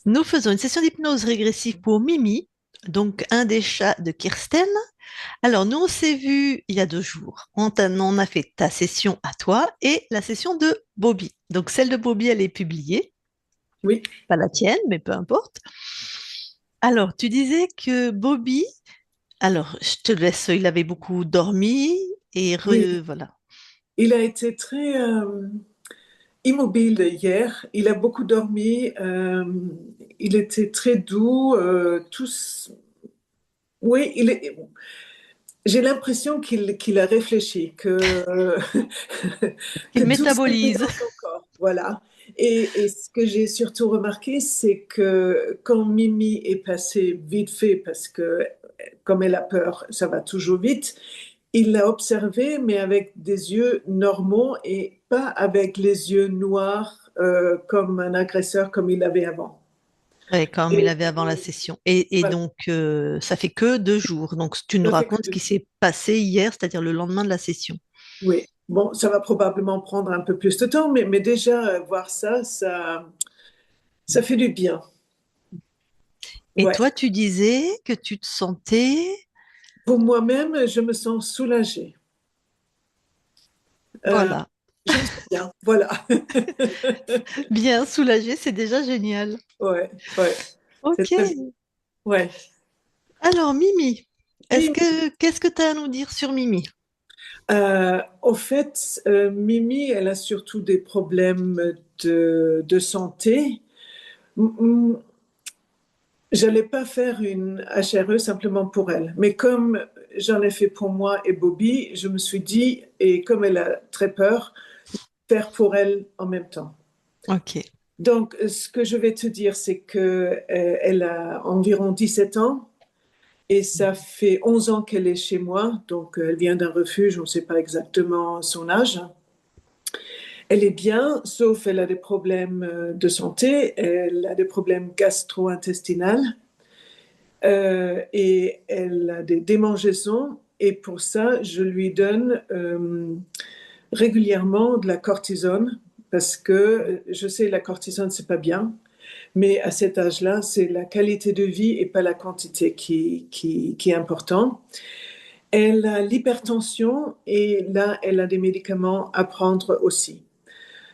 Nous faisons une session d'hypnose régressive pour Mimi, donc un des chats de Kirsten. Alors, nous, on s'est vu il y a 2 jours. On a fait ta session à toi et la session de Bobby. Donc, celle de Bobby, elle est publiée. Oui, Pas la tienne, mais peu importe. Alors, tu disais que Bobby, alors, je te laisse, il avait beaucoup dormi et oui. voilà. Il a été très immobile hier. Il a beaucoup dormi. Il était très doux. Oui, j'ai l'impression qu'il a réfléchi, que Il tout s'est mis métabolise. dans son corps. Voilà. Et ce que j'ai surtout remarqué, c'est que quand Mimi est passée vite fait, parce que comme elle a peur, ça va toujours vite, il l'a observé, mais avec des yeux normaux et pas avec les yeux noirs comme un agresseur comme il avait avant. Ouais, comme il Et avait avant la session. Et voilà, donc, ça fait que 2 jours. Donc, tu nous ça fait que racontes ce deux qui jours. s'est passé hier, c'est-à-dire le lendemain de la session. Oui, bon, ça va probablement prendre un peu plus de temps, mais déjà voir ça fait du bien. Et Ouais. toi, tu disais que tu te sentais, Pour moi-même, je me sens soulagée. Euh, voilà, je me sens bien. Voilà. bien soulagée, c'est déjà génial. Ouais, ouais. C'est Ok. très bien. Ouais. Alors, Mimi, Oui. qu'est-ce que tu as à nous dire sur Mimi? Au fait, Mimi, elle a surtout des problèmes de santé. J'allais pas faire une HRE simplement pour elle, mais comme j'en ai fait pour moi et Bobby, je me suis dit, et comme elle a très peur, faire pour elle en même temps. Ok. Donc, ce que je vais te dire, c'est que elle a environ 17 ans et ça fait 11 ans qu'elle est chez moi. Donc, elle vient d'un refuge, on ne sait pas exactement son âge. Elle est bien, sauf elle a des problèmes de santé, elle a des problèmes gastro-intestinaux et elle a des démangeaisons. Et pour ça, je lui donne régulièrement de la cortisone parce que je sais la cortisone c'est pas bien, mais à cet âge-là, c'est la qualité de vie et pas la quantité qui est important. Elle a l'hypertension et là, elle a des médicaments à prendre aussi.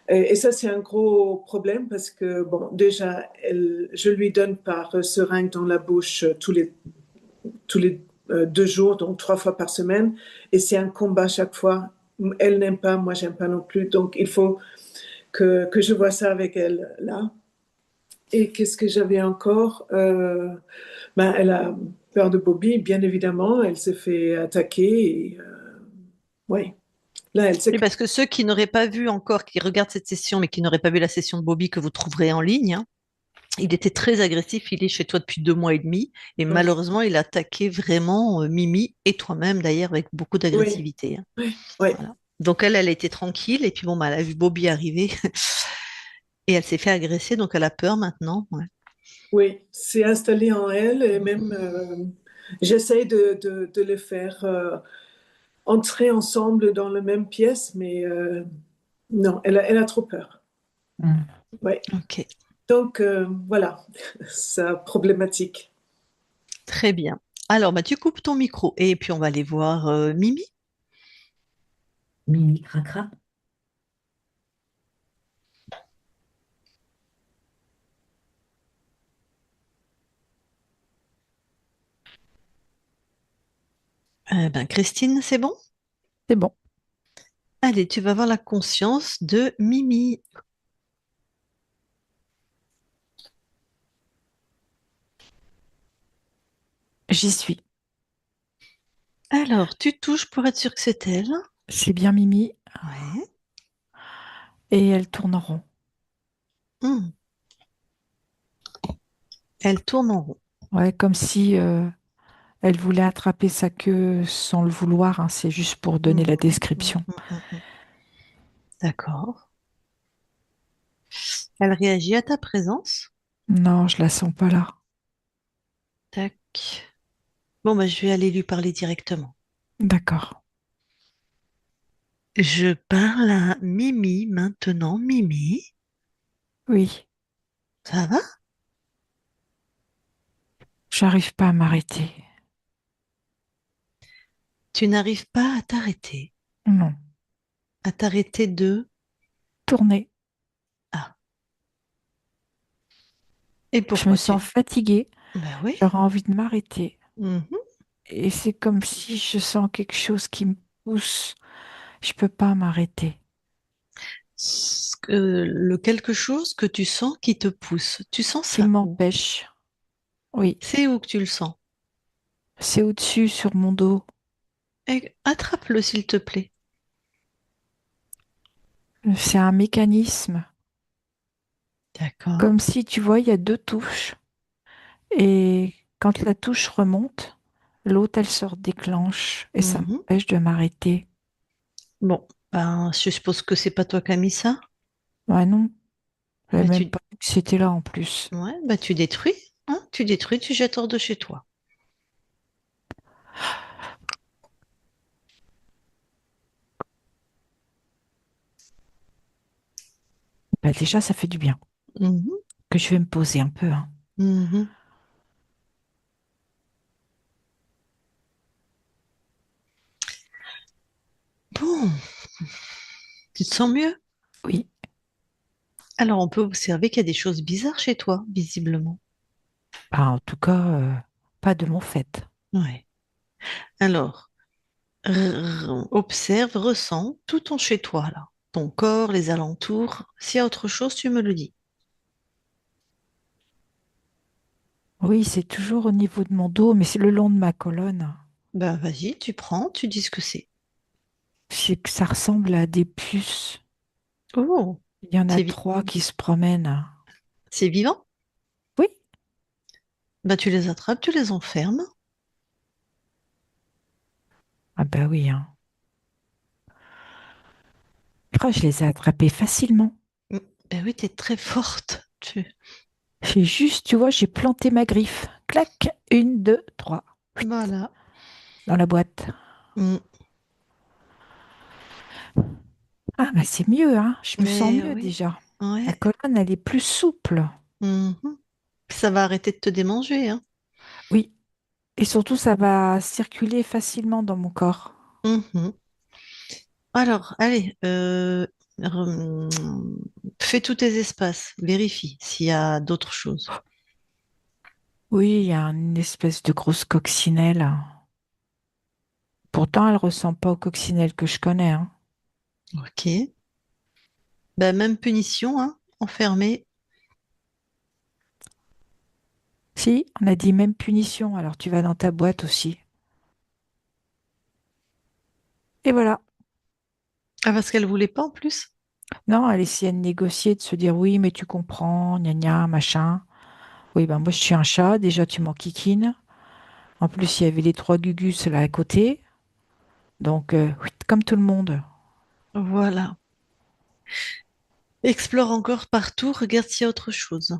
Et ça, c'est un gros problème parce que, bon, déjà, je lui donne par seringue dans la bouche tous les 2 jours, donc 3 fois par semaine. Et c'est un combat chaque fois. Elle n'aime pas, moi, j'aime pas non plus. Donc, il faut que je vois ça avec elle là. Et qu'est-ce que j'avais encore ben, elle a peur de Bobby, bien évidemment. Elle s'est fait attaquer. Et, oui, là, elle sait Oui, que... parce que ceux qui n'auraient pas vu encore, qui regardent cette session, mais qui n'auraient pas vu la session de Bobby que vous trouverez en ligne, hein, il était très agressif. Il est chez toi depuis 2 mois et demi. Et Ok. malheureusement, il a attaqué vraiment Mimi et toi-même, d'ailleurs, avec beaucoup Oui, d'agressivité, hein. oui, oui. Voilà. Donc elle était tranquille. Et puis bon, bah, elle a vu Bobby arriver et elle s'est fait agresser. Donc elle a peur maintenant. Ouais. Oui, c'est installé en elle et même Mm, j'essaie de les faire entrer ensemble dans la même pièce, mais non, elle a trop peur. mm. Oui. Ok, Donc voilà, sa problématique. très bien. Alors, bah, tu coupes ton micro et puis on va aller voir Mimi. Mimi Cracra. Ben, Christine, c'est bon? C'est bon, Allez, tu vas voir la conscience de Mimi. j'y suis. Alors, tu touches pour être sûr que c'est elle. C'est bien Mimi Ouais. et elle tourne en rond. Hmm. Elle tourne en rond. Ouais, comme si elle voulait attraper sa queue sans le vouloir, hein, c'est juste pour donner la Mhm, mhm, description. mhm. D'accord. Elle réagit à ta présence. Non, je la sens pas là. Tac. Bon, bah, je vais aller lui parler directement. D'accord. Je parle à Mimi maintenant. Mimi, Oui, ça va? J'arrive pas à m'arrêter. Tu n'arrives pas Non. à t'arrêter de... Tourner. Ah, et Je me pourquoi sens tu... fatiguée. Ben oui. J'aurais envie de m'arrêter. Mhm. Et c'est comme si je sens quelque chose qui me pousse. Je peux pas m'arrêter. Le quelque chose que tu sens qui te pousse. Tu sens Qui ça où? m'empêche. Oui. C'est où que tu le sens? C'est au-dessus, sur mon dos. Attrape-le, s'il te plaît. C'est un mécanisme. D'accord. Comme si, tu vois, il y a deux touches. Et quand la touche remonte, l'autre, elle se déclenche. Et ça Mhm. m'empêche de m'arrêter. Bon, ben, je suppose que c'est pas toi qui as mis ça. Ouais, non. J'avais Bah, même pas vu que c'était là en plus. ouais, bah, tu détruis. Hein, tu détruis, tu jettes hors de chez toi. Bah, déjà, ça fait du bien. Mhm. Que je vais me poser un peu, hein. Mhm. Bon, tu te sens mieux? Oui. Alors, on peut observer qu'il y a des choses bizarres chez toi, visiblement. Bah, en tout cas, pas de mon fait. Ouais. Alors, observe, ressens tout ton chez toi, là. Ton corps, les alentours. S'il y a autre chose, tu me le dis. Oui, c'est toujours au niveau de mon dos, mais c'est le long de ma colonne. Bah, vas-y, tu prends, tu dis ce que c'est. C'est que ça ressemble à des puces. Oh, Il y en a c'est vi- trois qui se promènent. c'est vivant? Oui. Bah, tu les attrapes, tu les enfermes. Ah bah oui, hein. Je les ai attrapés facilement. Mm. Bah oui, t'es très forte. J'ai juste, tu vois, j'ai planté ma griffe. Clac, une, deux, trois. Huit, Voilà. dans la boîte. Mm. Ah bah c'est mieux, hein. Je me sens Mais mieux oui, déjà. La ouais. colonne, elle est plus souple. Mhm. Ça va arrêter de te démanger, hein. Oui. Et surtout, ça va circuler facilement dans mon corps. Mhm. Alors, allez, fais tous tes espaces, vérifie s'il y a d'autres choses. Oui, il y a une espèce de grosse coccinelle. Pourtant, elle ressemble pas aux coccinelles que je connais, hein. Ok. Bah, même punition, hein, enfermé. Si, on a dit même punition, alors tu vas dans ta boîte aussi. Et voilà. Ah, parce qu'elle voulait pas en plus. Non, elle essayait de négocier, de se dire oui, mais tu comprends, gna gna, machin. Oui, ben moi je suis un chat, déjà tu m'enquiquines. En plus, il y avait les trois gugus là à côté. Donc, whit, comme tout le monde. Voilà. Explore encore partout, regarde s'il y a autre chose.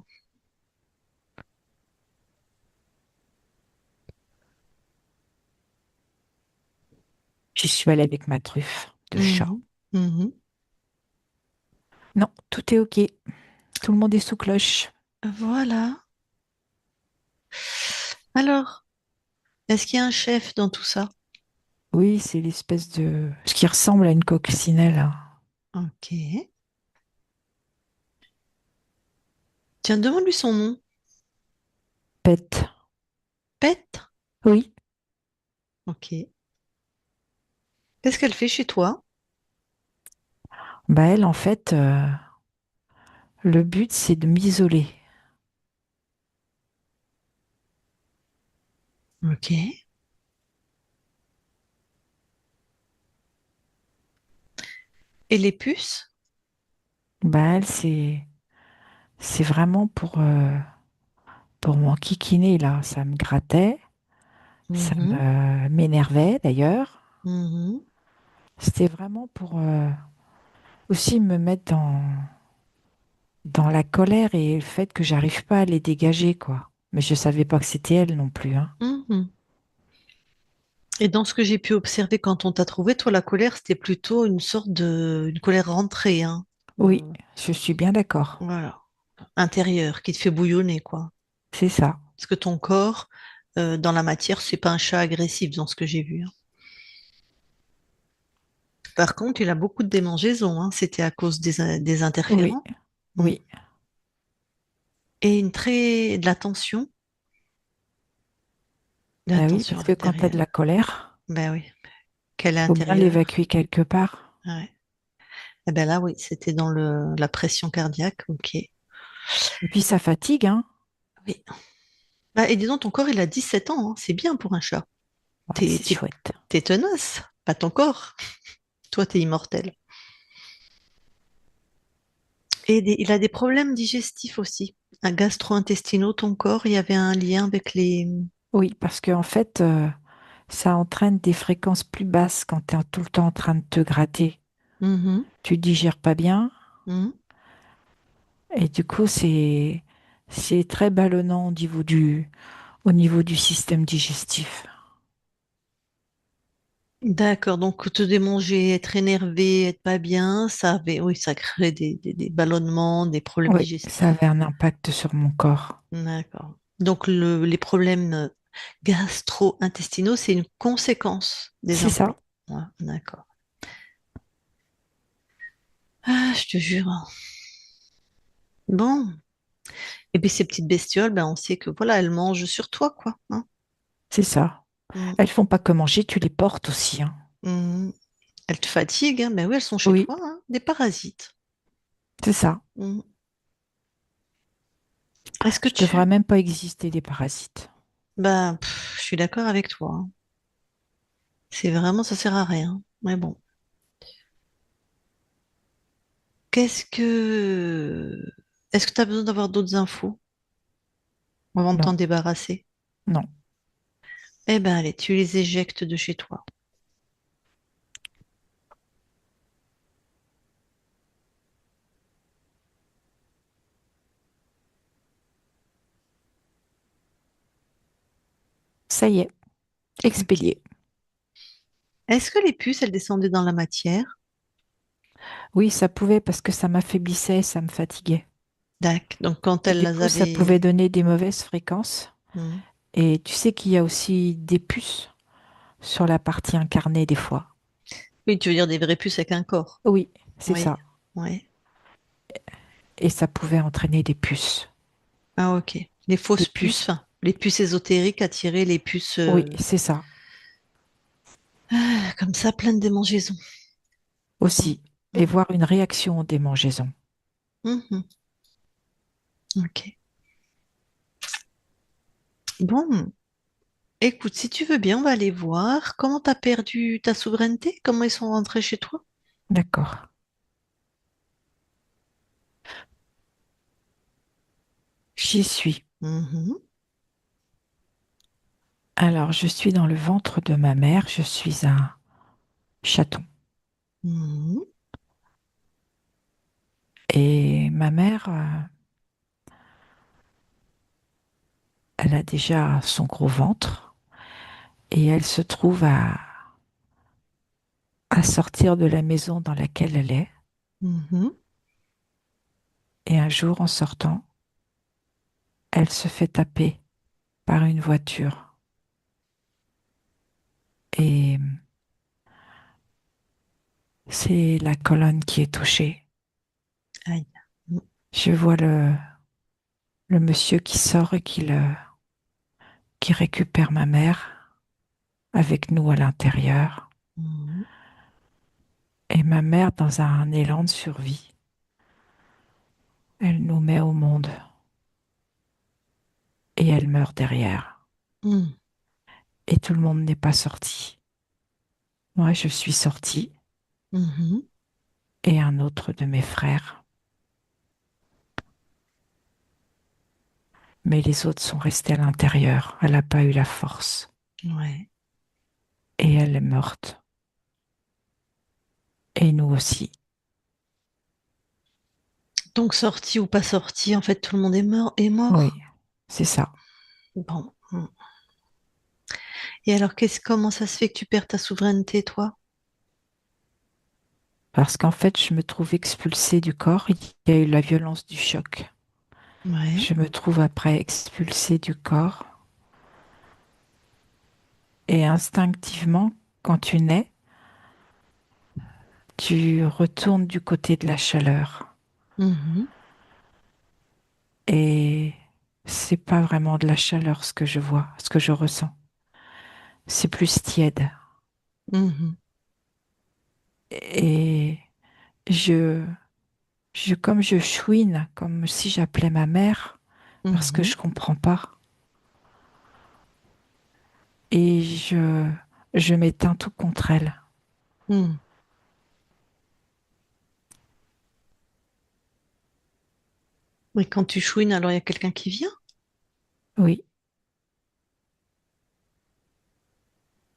J'y suis allée avec ma truffe de chat. Mhm. Mhm. Non, tout est OK. Tout le monde est sous cloche. Voilà. Alors, est-ce qu'il y a un chef dans tout ça? Oui, c'est l'espèce de... Ce qui ressemble à une coccinelle, hein. Ok. Tiens, demande-lui son nom. Pète. Pet? Oui. Ok. Qu'est-ce qu'elle fait chez toi? Bah elle, en fait, le but, c'est de m'isoler. Ok. Et les puces? Bah elle, c'est vraiment pour m'enquiquiner, là. Ça me grattait, ça Mhm. me m'énervait, d'ailleurs. Mhm. C'était vraiment pour aussi me mettre dans la colère et le fait que j'arrive pas à les dégager, quoi. Mais je savais pas que c'était elle non plus, hein. Mhm. Et dans ce que j'ai pu observer quand on t'a trouvé, toi, la colère, c'était plutôt une sorte une colère rentrée, hein. Oui, je suis bien d'accord. Voilà. Intérieure, qui te fait bouillonner, quoi. C'est ça. Parce que ton corps, dans la matière, c'est pas un chat agressif dans ce que j'ai vu, hein. Par contre, il a beaucoup de démangeaisons, hein. C'était à cause des Oui, interférents. Mm. oui. Et de la tension, Bah oui, parce à que quand tu as de l'intérieur. la colère, Ben oui, quelle est faut bien l'intérieur. l'évacuer quelque part. Ouais. Eh ben là, oui, c'était dans la pression cardiaque. Ok. Et puis ça fatigue, hein. Oui. Bah, et disons, ton corps, il a 17 ans, hein. C'est bien pour un chat. Ouais, T'es, c'est t'es, chouette. t'es tenace, pas ton corps. Toi, t'es immortel. Et il a des problèmes digestifs aussi. Un gastro-intestinaux, ton corps, il y avait un lien avec les... Oui, parce que en fait, ça entraîne des fréquences plus basses quand tu es tout le temps en train de te gratter. Mhm, Tu digères pas bien mhm. et du coup, c'est très ballonnant au niveau du système digestif. D'accord, donc te démanger, être énervé, être pas bien, oui, ça crée des ballonnements, des problèmes Oui, ça digestifs. avait un impact sur mon corps. D'accord. Donc les problèmes gastro-intestinaux, c'est une conséquence des C'est ça. implants. Ouais, d'accord. Ah, je te jure. Bon. Et puis ces petites bestioles, ben, on sait que voilà, elles mangent sur toi, quoi, hein. C'est ça. Mm, Elles font pas que manger, tu les portes aussi, hein. mm. Elles te fatiguent, hein. Ben oui, elles sont chez Oui, toi, hein. Des parasites. c'est ça. Mm. Est-ce que Je devrais tu... même pas exister des parasites. Ben, je suis d'accord avec toi, hein. C'est vraiment, ça sert à rien. Mais bon. Qu'est-ce que... Est-ce que tu as besoin d'avoir d'autres infos avant de Non, t'en débarrasser? non. Eh ben, allez, tu les éjectes de chez toi. Ça y est, Ok. expédié. Est-ce que les puces, elles descendaient dans la matière? Oui, ça pouvait parce que ça m'affaiblissait, ça me fatiguait. D'accord. Donc, quand Et elles du les coup, ça pouvait avaient... donner des mauvaises fréquences. Hmm. Et tu sais qu'il y a aussi des puces sur la partie incarnée des fois. Oui, tu veux dire des vraies puces avec un corps. Oui, c'est Oui, ça. oui. Et ça pouvait entraîner des puces. Ah, ok. Les Des fausses puces, puces. enfin, les puces ésotériques attiraient les puces Oui, c'est ça. comme ça, pleines de démangeaisons. Hmm. Aussi. Et voir une réaction aux démangeaisons. Mhm. Ok. Bon, écoute, si tu veux bien, on va aller voir comment tu as perdu ta souveraineté, comment ils sont rentrés chez toi. D'accord. J'y suis. Mhm. Alors, je suis dans le ventre de ma mère. Je suis un chaton. Mhm. Et ma mère, elle a déjà son gros ventre et elle se trouve à sortir de la maison dans laquelle elle est. Mhm. Et un jour, en sortant, elle se fait taper par une voiture. Et c'est la colonne qui est touchée. Aïe. Mhm. Je vois le monsieur qui sort et qui récupère ma mère avec nous à l'intérieur. Mhm. Et ma mère, dans un élan de survie, elle nous met au monde et elle meurt derrière. Mhm. Et tout le monde n'est pas sorti. Moi, je suis sortie Mhm. et un autre de mes frères. Mais les autres sont restés à l'intérieur. Elle n'a pas eu la force. Ouais. Et elle est morte. Et nous aussi. Donc, sorti ou pas sorti, en fait, tout le monde est mort. Est Oui, mort. c'est ça. Bon. Mhm. Et alors, comment ça se fait que tu perds ta souveraineté, toi? Parce qu'en fait, je me trouve expulsée du corps. Il y a eu la violence du choc. Ouais. Je me trouve après expulsée du corps et instinctivement, quand tu nais, tu retournes du côté de la chaleur. Mhm. Et c'est pas vraiment de la chaleur ce que je vois, ce que je ressens. C'est plus tiède. Mhm. Et je, comme je chouine, comme si j'appelais ma mère, parce que Mhm. je comprends pas. Et je m'éteins tout contre elle. Mhm. Mais quand tu chouines, alors il y a quelqu'un qui vient? Oui,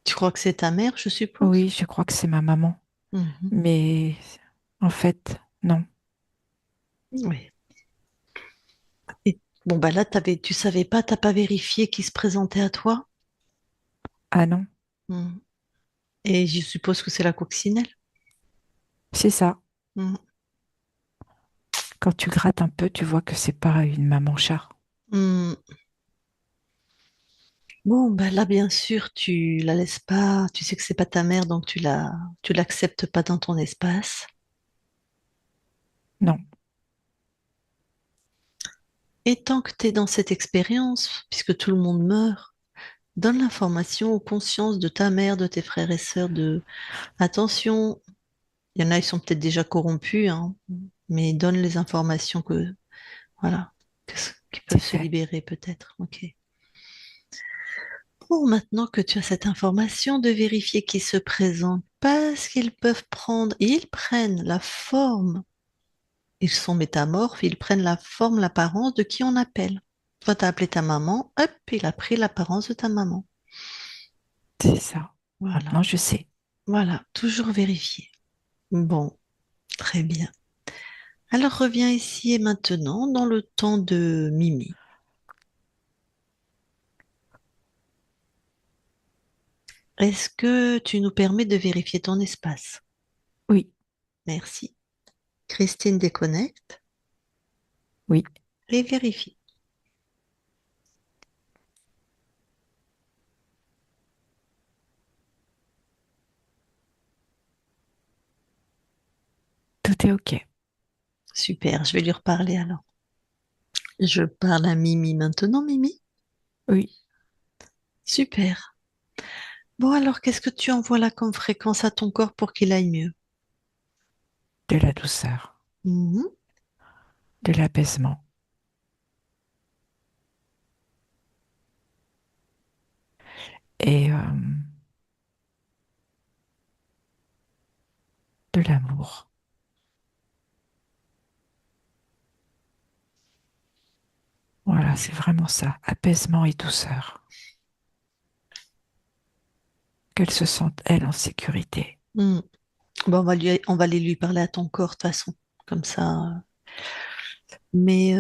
Tu crois que c'est ta mère, je suppose? oui, je crois que c'est ma maman. Mhm. Mais en fait, non. Oui. Et bon, bah là, tu savais pas, t'as pas vérifié qui se présentait à toi? Ah non, Mhm. Et je suppose que c'est la coccinelle. c'est ça. Mhm. Quand tu grattes un peu, tu vois que c'est pas une maman chat. Mhm. Bon, bah là, bien sûr, tu la laisses pas, tu sais que c'est pas ta mère, donc tu l'acceptes pas dans ton espace. Non, Et tant que tu es dans cette expérience, puisque tout le monde meurt, donne l'information aux consciences de ta mère, de tes frères et sœurs de attention, il y en a, ils sont peut-être déjà corrompus, hein, mais donne les informations voilà, qui c'est peuvent se fait. libérer peut-être. Ok. Bon, maintenant que tu as cette information, de vérifier qui se présente, parce qu'ils peuvent prendre, ils prennent la forme, ils sont métamorphes, ils prennent la forme, l'apparence de qui on appelle. Toi, t'as appelé ta maman, hop, il a pris l'apparence de ta maman. C'est ça. Voilà, Maintenant, je sais. voilà, toujours vérifier. Bon, très bien. Alors reviens ici et maintenant dans le temps de Mimi. Est-ce que tu nous permets de vérifier ton espace? Oui, Merci. Christine déconnecte oui, et vérifie. tout est OK. Super, je vais lui reparler alors. Je parle à Mimi maintenant, Mimi. Oui, Super. Bon alors, qu'est-ce que tu envoies là comme fréquence à ton corps pour qu'il aille mieux? de la douceur, Mhm, de l'apaisement et de l'amour. Voilà, c'est vraiment ça. Apaisement et douceur. Qu'elle se sente, elle, en sécurité. mhm. Bon, on va aller lui parler à ton corps de toute façon, comme ça. Mais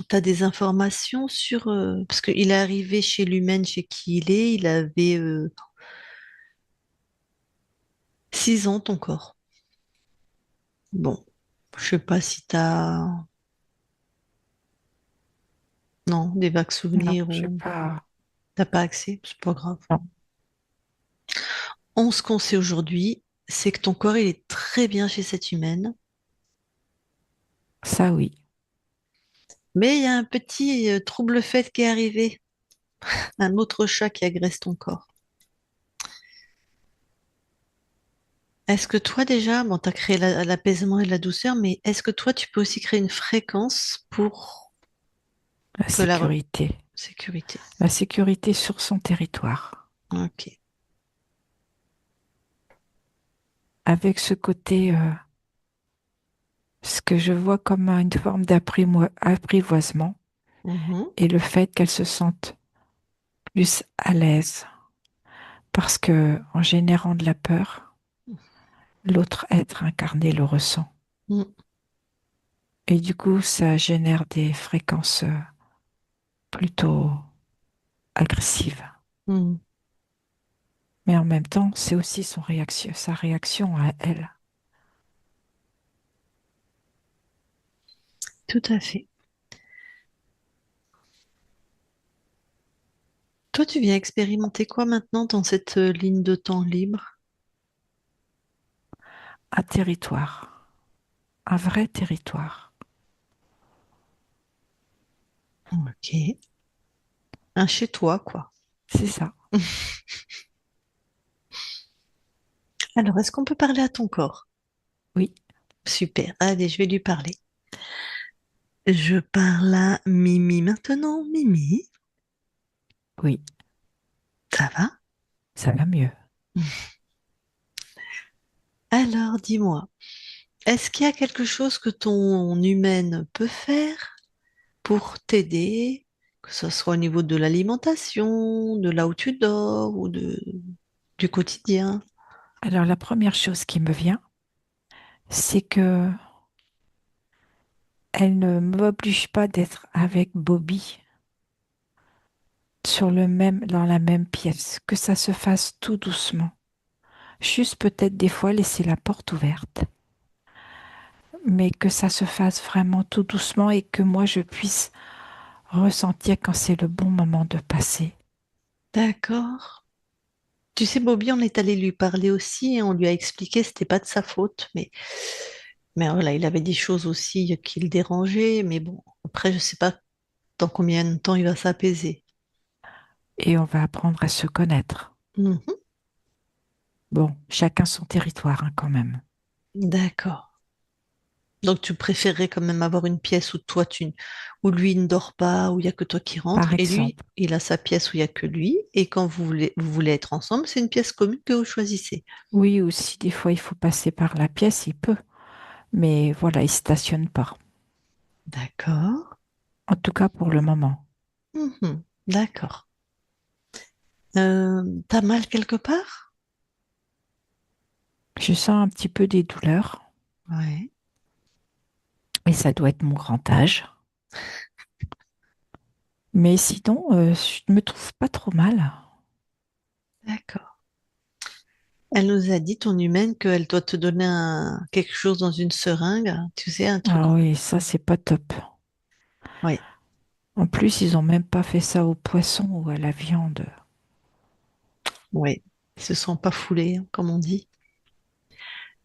tu as des informations sur... parce qu'il est arrivé chez l'humaine, chez qui il avait 6 ans, ton corps. Bon, je sais pas si tu as... Non, des vagues Non, souvenirs je sais ou pas. t'as pas accès, c'est pas grave. Non, Ce qu'on sait aujourd'hui, c'est que ton corps, il est très bien chez cette humaine, ça oui. mais il y a un petit trouble fait qui est arrivé, un autre chat qui agresse ton corps. Est-ce que toi déjà, bon, tu as créé l'apaisement et la douceur, mais est-ce que toi, tu peux aussi créer une fréquence pour La que la sécurité. sécurité? La sécurité sur son territoire. Ok. Avec ce côté, ce que je vois comme une forme d'apprivoisement Mhm. et le fait qu'elle se sente plus à l'aise. Parce que, en générant de la peur, l'autre être incarné le ressent. Mhm. Et du coup, ça génère des fréquences plutôt agressives. Mhm. Mais en même temps, c'est aussi sa réaction à elle. Tout à fait. toi, tu viens expérimenter quoi maintenant dans cette ligne de temps libre? Un territoire, un vrai territoire. Ok. Un chez toi, quoi. C'est ça. Alors, est-ce qu'on peut parler à ton corps? Oui, Super. Allez, je vais lui parler. Je parle à Mimi maintenant. Mimi, oui, ça va? ça va mieux. Alors, dis-moi, est-ce qu'il y a quelque chose que ton humaine peut faire pour t'aider, que ce soit au niveau de l'alimentation, de là où tu dors ou du quotidien? Alors, la première chose qui me vient, c'est que elle ne m'oblige pas d'être avec Bobby dans la même pièce, que ça se fasse tout doucement. Juste peut-être des fois laisser la porte ouverte, mais que ça se fasse vraiment tout doucement et que moi je puisse ressentir quand c'est le bon moment de passer. D'accord. Tu sais, Bobby, on est allé lui parler aussi et on lui a expliqué que c'était pas de sa faute, mais voilà, il avait des choses aussi qui le dérangeaient, mais bon, après, je sais pas dans combien de temps il va s'apaiser. Et on va apprendre à se connaître. Mhm. Bon, chacun son territoire hein, quand même. D'accord. Donc tu préférerais quand même avoir une pièce où où lui ne dort pas, où il y a que toi qui rentre, Par et lui, exemple. il a sa pièce où il y a que lui, et quand vous voulez être ensemble, c'est une pièce commune que vous choisissez. Oui, ou si des fois il faut passer par la pièce, il peut. Mais voilà, il stationne pas. D'accord. En tout cas pour le moment. Mhm. D'accord. T'as mal quelque part? Je sens un petit peu des douleurs, Ouais. et ça doit être mon grand âge. Mais sinon, je ne me trouve pas trop mal. D'accord. Elle nous a dit, ton humaine, qu'elle doit te donner quelque chose dans une seringue, tu sais, un truc. Ah oui, ça c'est pas top. Oui, En plus, ils ont même pas fait ça au poisson ou à la viande. oui. Ils se sont pas foulés, hein, comme on dit.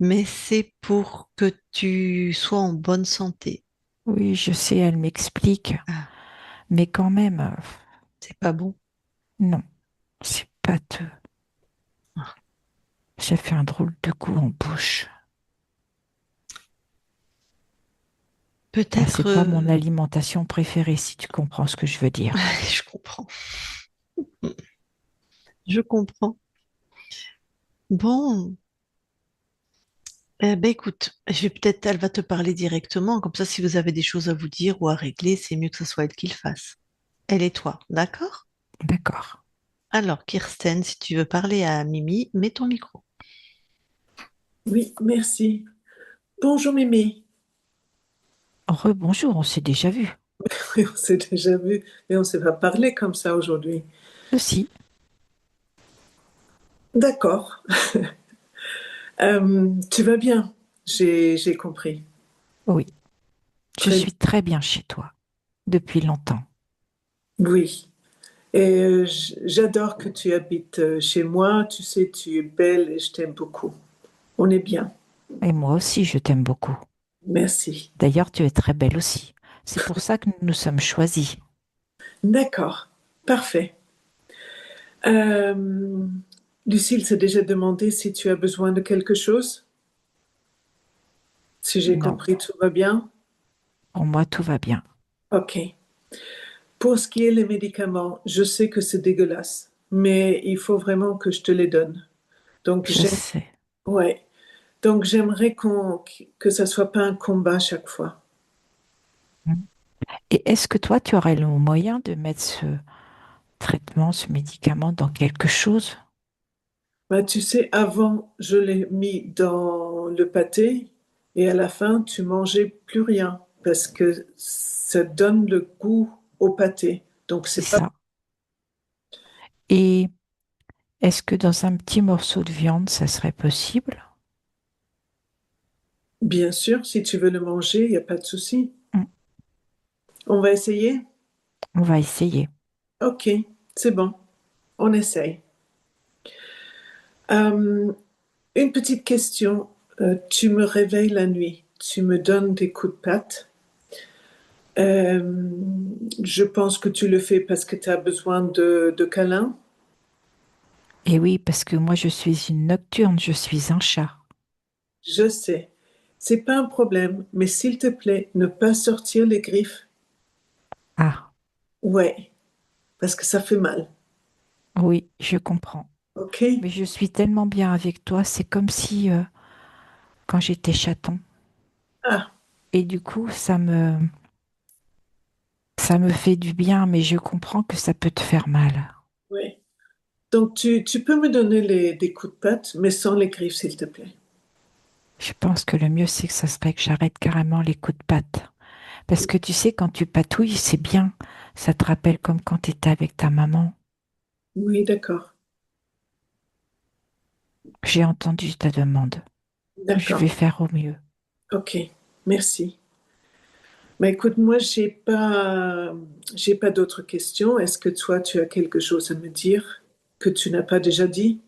Mais c'est pour que tu sois en bonne santé. Oui, je sais, elle m'explique, Ah, mais quand même, c'est pas bon. non, c'est pas de... Ah. J'ai fait un drôle de coup en bouche. Ah, c'est Peut-être, pas mon alimentation préférée, si tu comprends ce que je veux dire. je comprends. Je comprends. Bon, ben écoute, elle va te parler directement. Comme ça, si vous avez des choses à vous dire ou à régler, c'est mieux que ce soit elle qui le fasse. Elle et toi, d'accord? D'accord. Alors, Kirsten, si tu veux parler à Mimi, mets ton micro. Oui, merci. Bonjour Mimi. Rebonjour, on s'est déjà vu. Oui, on s'est déjà vu, mais on ne s'est pas parlé comme ça aujourd'hui. Aussi, D'accord. Tu vas bien, j'ai compris. oui. Je Très suis très bien chez toi, depuis longtemps. oui. Et j'adore que tu habites chez moi. Tu sais, tu es belle et je t'aime beaucoup. On est bien. Et moi aussi, je t'aime beaucoup. Merci. D'ailleurs, tu es très belle aussi. C'est pour ça que nous nous sommes choisis. D'accord. Parfait. Euh, Lucille s'est déjà demandé si tu as besoin de quelque chose. Si j'ai Non, compris, tout va bien. pour moi, tout va bien. OK. Pour ce qui est les médicaments, je sais que c'est dégueulasse, mais il faut vraiment que je te les donne. Donc, Je sais. ouais. Donc, j'aimerais que ça soit pas un combat chaque fois. Et est-ce que toi, tu aurais le moyen de mettre ce traitement, ce médicament dans quelque chose? Bah, tu sais, avant, je l'ai mis dans le pâté et à la fin, tu mangeais plus rien parce que ça donne le goût au pâté. Donc, C'est c'est pas ça. Et est-ce que dans un petit morceau de viande, ça serait possible? bien sûr, si tu veux le manger, il n'y a pas de souci. Hmm, On va essayer? on va essayer. OK, c'est bon. on essaye. Euh, une petite question. Tu me réveilles la nuit, tu me donnes des coups de patte. Euh, je pense que tu le fais parce que tu as besoin de câlins. Et oui, parce que moi, je suis une nocturne, je suis un chat. Je sais. C'est pas un problème, mais s'il te plaît, ne pas sortir les griffes. Ah, Ouais, parce que ça fait mal. oui, je comprends. OK? Mais je suis tellement bien avec toi, c'est comme si quand j'étais chaton. Ah, Et du coup, ça me fait du bien, mais je comprends que ça peut te faire mal. ouais. Donc, tu peux me donner des coups de patte, mais sans les griffes, s'il te plaît. Je pense que le mieux, c'est que ça serait que j'arrête carrément les coups de patte. Parce que tu sais, quand tu patouilles, c'est bien. Ça te rappelle comme quand tu étais avec ta maman. Oui, d'accord. J'ai entendu ta demande. Je vais D'accord. faire au mieux. OK. Merci. Mais écoute, moi, j'ai pas d'autres questions. Est-ce que toi, tu as quelque chose à me dire que tu n'as pas déjà dit?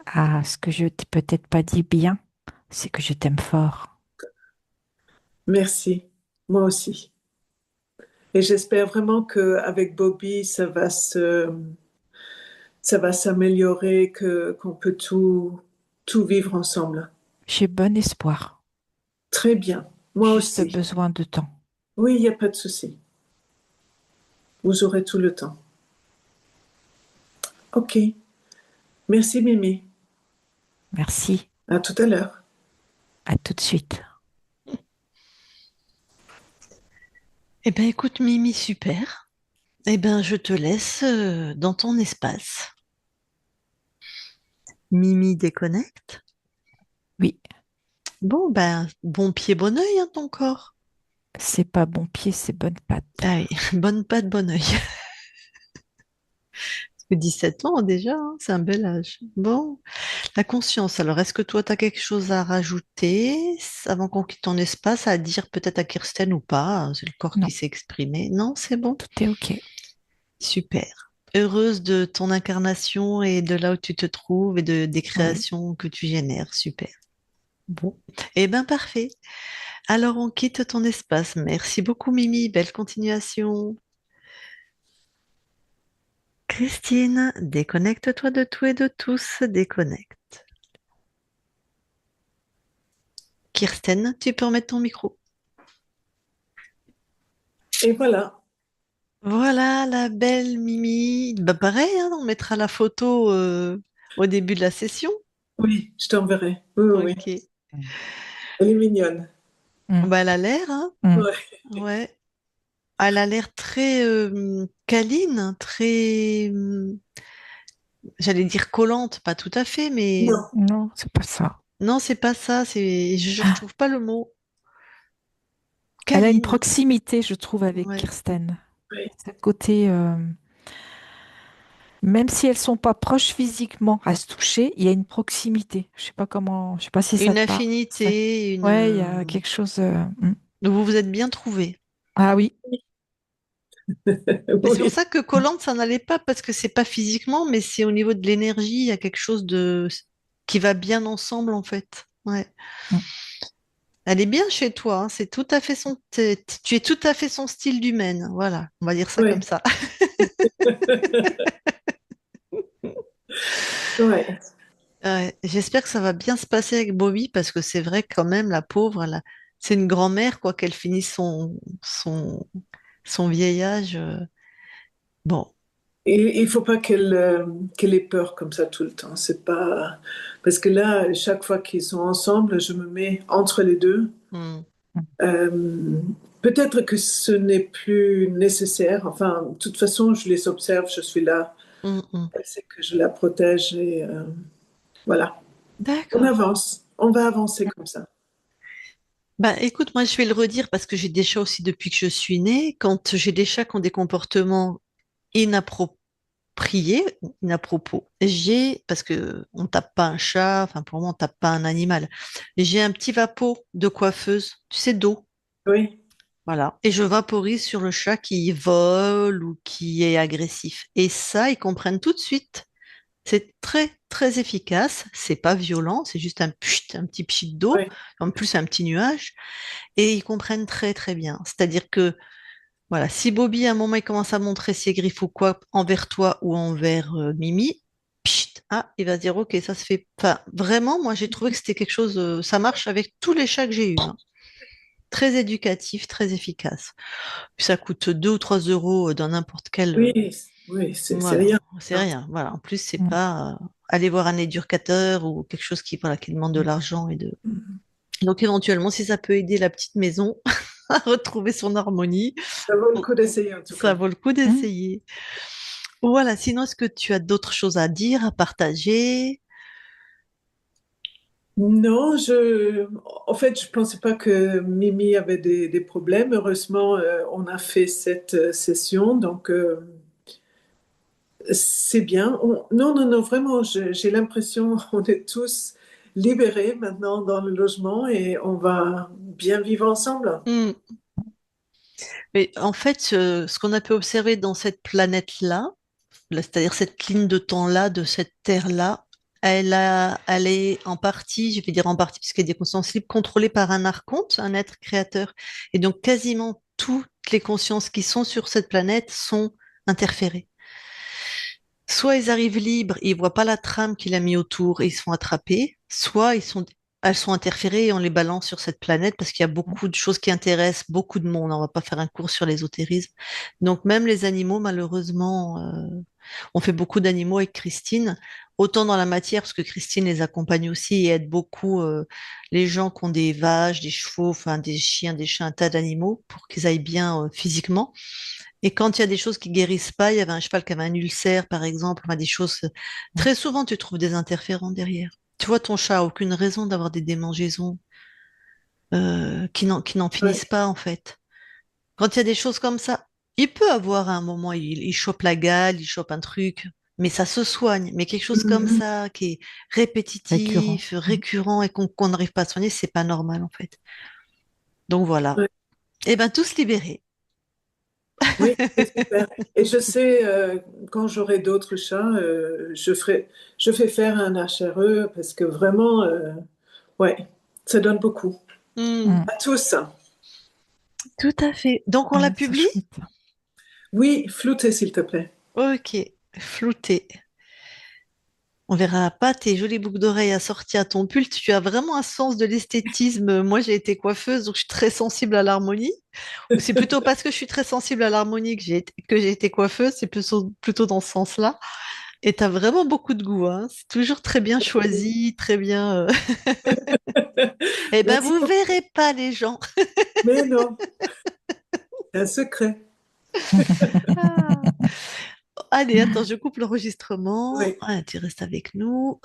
Ah, ce que je t'ai peut-être pas dit bien, c'est que je t'aime fort. Merci. Moi aussi. Et j'espère vraiment qu'avec Bobby, ça va s'améliorer, qu'on peut tout vivre ensemble. J'ai bon espoir. Très bien. Moi Juste aussi. besoin de temps. Oui, il n'y a pas de souci. Vous aurez tout le temps. OK. Merci, Mimi. Merci. À tout à l'heure. À tout de suite. Eh ben écoute, Mimi, super. Eh ben je te laisse dans ton espace. Mimi déconnecte. Oui, Bon, ben, bon pied, bon oeil, hein, ton corps. c'est pas bon pied, c'est bonne patte. Ah oui, bonne patte, bon oeil. 17 ans déjà, hein, c'est un bel âge. Bon, la conscience. Alors, est-ce que toi, tu as quelque chose à rajouter avant qu'on quitte ton espace, à dire peut-être à Kirsten ou pas? Hein, c'est le corps qui Non, s'est exprimé. Non, c'est bon. tout est OK. Super. Heureuse de ton incarnation et de là où tu te trouves et des Oui. créations que tu génères. Super. Bon. Eh bien, parfait. Alors, on quitte ton espace. Merci beaucoup, Mimi. Belle continuation. Christine, déconnecte-toi de tout et de tous. Déconnecte. Kirsten, tu peux remettre ton micro. Et voilà. Voilà la belle Mimi. Bah, pareil, hein, on mettra la photo au début de la session. Oui, je t'enverrai. Oui, oui, oui. Ok. Elle est mignonne. Mm, Bah, elle a l'air, hein. mm. Ouais. Ouais. Elle a l'air très câline, très, j'allais dire collante, pas tout à fait, mais Non. Non, c'est pas ça. non, c'est pas ça. Je Ah, retrouve pas le mot. elle a une Câline. proximité, je trouve, avec Ouais. Kirsten. Oui. Ce côté, même si elles sont pas proches physiquement à se toucher, il y a une proximité. Je sais pas comment, je sais pas si ça Une te parle. affinité, Ouais, il y a quelque chose. Vous vous êtes bien trouvés. Ah oui, Mais c'est pour Oui. ça que collante, ça n'allait pas parce que c'est pas physiquement, mais c'est au niveau de l'énergie, il y a quelque chose de qui va bien ensemble en fait. Ouais. Mm. Elle est bien chez toi, hein. C'est tout à fait tu es tout à fait son style d'humaine. Voilà, on va dire ça comme Oui. ça. Ouais. Ouais, j'espère que ça va bien se passer avec Bobby parce que c'est vrai que quand même la pauvre, c'est une grand-mère quoi qu'elle finisse son vieillage. Bon. Et il faut pas qu'elle ait peur comme ça tout le temps. C'est pas parce que là, chaque fois qu'ils sont ensemble, je me mets entre les deux. Hmm. Euh, peut-être que ce n'est plus nécessaire. Enfin, de toute façon, je les observe, je suis là. Hmm, hmm. Elle sait que je la protège et voilà. On D'accord. avance. On va avancer comme ça. Bah, écoute, moi, je vais le redire parce que j'ai des chats aussi depuis que je suis née. Quand j'ai des chats qui ont des comportements inappropriés, inapropos, parce que on tape pas un chat, enfin, pour moi, on tape pas un animal. J'ai un petit vapeau de coiffeuse, tu sais, d'eau. Oui, Voilà. Et je vaporise sur le chat qui vole ou qui est agressif. Et ça, ils comprennent tout de suite. C'est très, très efficace. C'est pas violent, c'est juste un pchit, un petit pchit d'eau. Ouais. En plus, un petit nuage. Et ils comprennent très, très bien. C'est-à-dire que, voilà, si Bobby, à un moment, il commence à montrer ses griffes ou quoi, envers toi ou envers Mimi, pchit, ah, il va se dire, OK, ça se fait. Enfin, vraiment, moi, j'ai trouvé que c'était quelque chose, ça marche avec tous les chats que j'ai eus, hein. Très éducatif, très efficace. Puis ça coûte 2 ou 3 euros dans n'importe quel. Oui, oui, c'est Voilà, rien. c'est Non. rien. Voilà. En plus, c'est Mm. pas aller voir un éducateur ou quelque chose qui, voilà, qui demande de l'argent et de. Donc éventuellement, si ça peut aider la petite maison à retrouver son harmonie, Ça vaut le coup d'essayer en tout ça cas. vaut le coup Mm. d'essayer. Voilà. Sinon, est-ce que tu as d'autres choses à dire, à partager? Non, en fait, je pensais pas que Mimi avait des problèmes. Heureusement, on a fait cette session, donc c'est bien. Non, non, non, vraiment, j'ai l'impression on est tous libérés maintenant dans le logement et on va bien vivre ensemble. Hmm. Mais en fait, ce qu'on a pu observer dans cette planète-là, c'est-à-dire cette ligne de temps-là, de cette Terre-là, elle est en partie, je vais dire en partie, puisqu'il y a des consciences libres, contrôlée par un archonte, un être créateur. Et donc, quasiment toutes les consciences qui sont sur cette planète sont interférées. Soit ils arrivent libres, ils voient pas la trame qu'il a mis autour et ils se font attraper, soit elles sont interférées et on les balance sur cette planète parce qu'il y a beaucoup de choses qui intéressent beaucoup de monde. On va pas faire un cours sur l'ésotérisme. Donc même les animaux, malheureusement, on fait beaucoup d'animaux avec Christine, autant dans la matière parce que Christine les accompagne aussi et aide beaucoup les gens qui ont des vaches, des chevaux, enfin des chiens, des chats, un tas d'animaux pour qu'ils aillent bien physiquement. Et quand il y a des choses qui guérissent pas, il y avait un cheval qui avait un ulcère, par exemple, enfin, des choses. Très souvent, tu trouves des interférents derrière. Tu vois, ton chat a aucune raison d'avoir des démangeaisons qui n'en Ouais. finissent pas, en fait. Quand il y a des choses comme ça, il peut avoir à un moment, il chope la gale, il chope un truc, mais ça se soigne. Mais quelque chose comme Mhm. ça, qui est Récurrent. répétitif, Mm. récurrent et qu'on n'arrive pas à soigner, c'est pas normal, en fait. Donc voilà. Ouais. Eh ben, tous libérés. Oui, c'est super. Et je sais, quand j'aurai d'autres chats, je fais faire un HRE parce que vraiment, ouais, ça donne beaucoup. Hmm, Mm. À tous. tout à fait. Donc on la Ouais, c'est publie? chouette. Oui, flouté, s'il te plaît. Ok, flouté. On verra pas tes jolies boucles d'oreilles assorties à ton pull. Tu as vraiment un sens de l'esthétisme. Moi, j'ai été coiffeuse, donc je suis très sensible à l'harmonie. Ou c'est plutôt parce que je suis très sensible à l'harmonie que j'ai été coiffeuse. C'est plutôt dans ce sens-là. Et tu as vraiment beaucoup de goût, hein. C'est toujours très bien choisi, très bien. Eh ben, Merci vous beaucoup. verrez pas les gens. Mais non, c'est un secret. Ah. Allez, attends, je coupe l'enregistrement. Oui. Ah, tu restes avec nous.